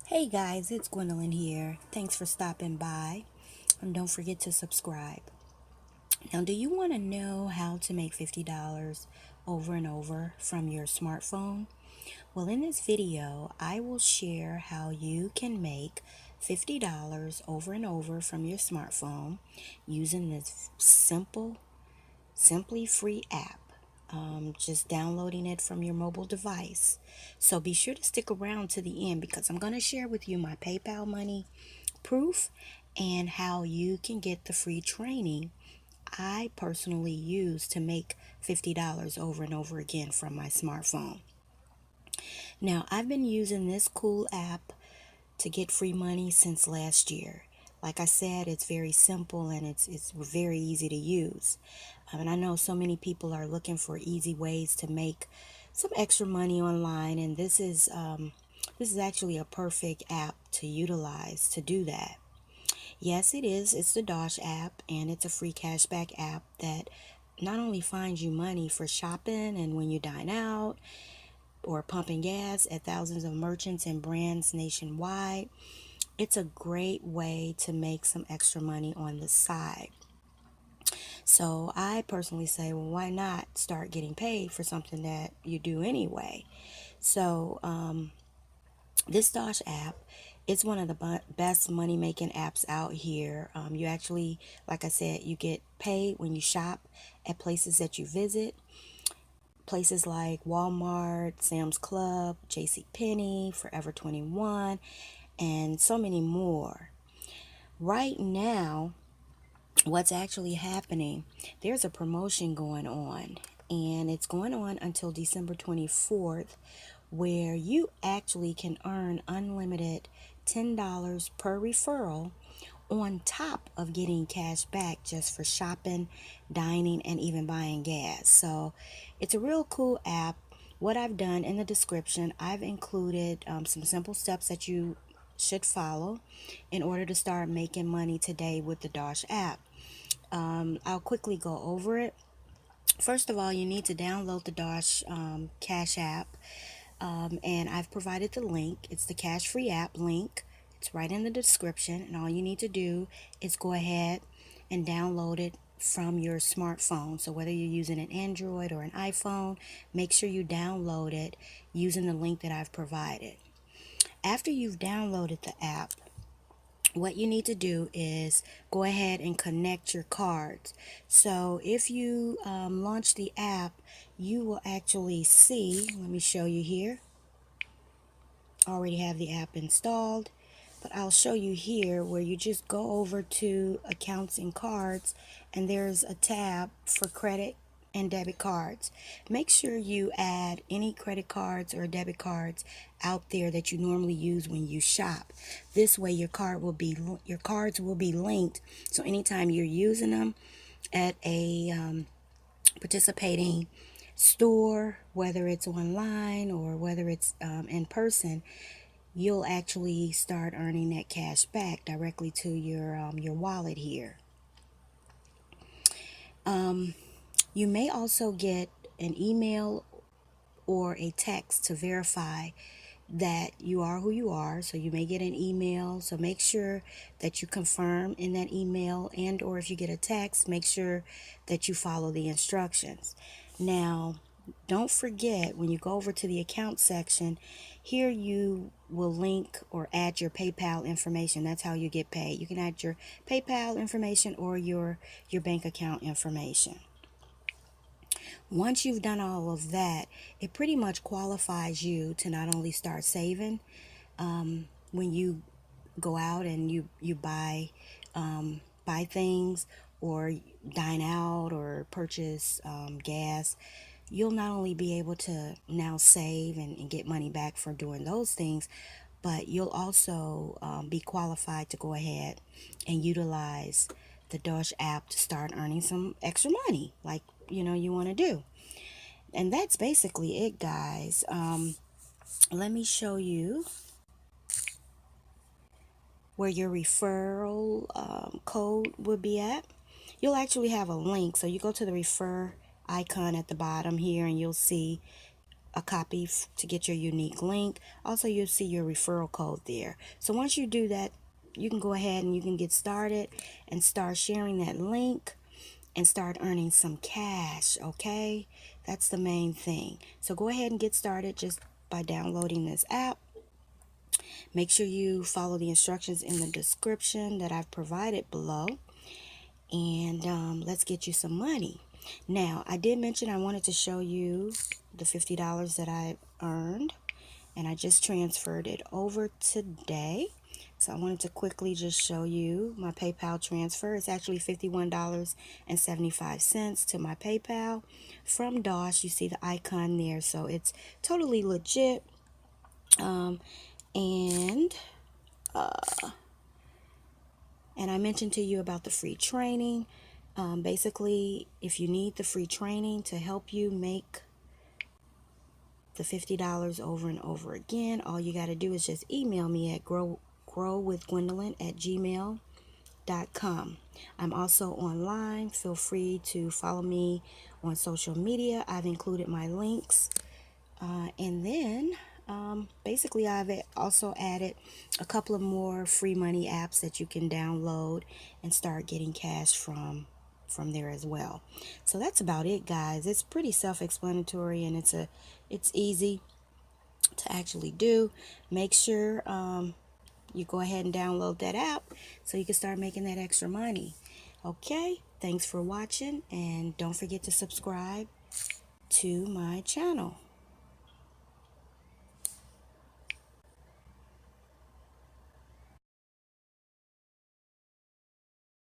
Hey guys, it's Gwendolyn here. Thanks for stopping by. And don't forget to subscribe. Now, do you want to know how to make $50 over and over from your smartphone? Well, in this video, I will share how you can make $50 over and over from your smartphone using this simply free app. Just downloading it from your mobile device. So be sure to stick around to the end because I'm going to share with you my PayPal money proof and how you can get the free training I personally use to make $50 over and over again from my smartphone. Now, I've been using this cool app to get free money since last year. Like I said, it's very simple and it's very easy to use. And I know so many people are looking for easy ways to make some extra money online, and this is actually a perfect app to utilize to do that. Yes, it is. It's the DOSH app, and it's a free cashback app that not only finds you money for shopping and when you dine out or pumping gas at thousands of merchants and brands nationwide, it's a great way to make some extra money on the side. So I personally say, well, why not start getting paid for something that you do anyway? So this DOSH app, it's one of the best money making apps out here. You actually, like I said, you get paid when you shop at places that you visit. Places like Walmart, Sam's Club, JCPenney, Forever 21, and so many more. Right now, what's actually happening, there's a promotion going on, and it's going on until December 24th, where you actually can earn unlimited $10 per referral on top of getting cash back just for shopping, dining, and even buying gas. So it's a real cool app. What I've done in the description, I've included some simple steps that you should follow in order to start making money today with the DOSH app. I'll quickly go over it. First of all, you need to download the DOSH Cash app, and I've provided the link. It's the cash free app link. It's right in the description, and all you need to do is go ahead and download it from your smartphone. So whether you're using an Android or an iPhone, make sure you download it using the link that I've provided. After you've downloaded the app, what you need to do is go ahead and connect your cards. So if you launch the app, you will actually see, let me show you here. I already have the app installed, but I'll show you here where you just go over to accounts and cards, and there's a tab for credit and debit cards. Make sure you add any credit cards or debit cards out there that you normally use when you shop. This way your cards will be linked, so anytime you're using them at a participating store, whether it's online or whether it's in person, you'll actually start earning that cash back directly to your wallet here. You may also get an email or a text to verify that you are who you are. So you may get an email, so make sure that you confirm in that email, and or if you get a text, make sure that you follow the instructions. Now, don't forget, when you go over to the account section, here you will link or add your PayPal information. That's how you get paid. You can add your PayPal information or your bank account information. Once you've done all of that, it pretty much qualifies you to not only start saving when you go out and you buy things or dine out or purchase gas. You'll not only be able to now save and get money back for doing those things, but you'll also be qualified to go ahead and utilize the DOSH app to start earning some extra money like you want to do. And that's basically it, guys. Let me show you where your referral code would be at. You'll actually have a link. So you go to the refer icon at the bottom here, and you'll see a copy to get your unique link. Also, you'll see your referral code there. So once you do that, you can go ahead and you can get started and start sharing that link and start earning some cash, okay? That's the main thing. So go ahead and get started just by downloading this app. Make sure you follow the instructions in the description that I've provided below. And let's get you some money. Now, I did mention I wanted to show you the $50 that I earned, and I just transferred it over today. So I wanted to quickly just show you my PayPal transfer. It's actually $51.75 to my PayPal from DOSH. You see the icon there, so it's totally legit. And I mentioned to you about the free training. Basically, if you need the free training to help you make the $50 over and over again, all you got to do is just email me at growwithgwendolyn@gmail.com. I'm also online. Feel free to follow me on social media. I've included my links. Basically, I've also added a couple of more free money apps that you can download and start getting cash from there as well. So that's about it, guys. It's pretty self-explanatory, and it's easy to actually do. Make sure you go ahead and download that app so you can start making that extra money. Okay, thanks for watching, and don't forget to subscribe to my channel.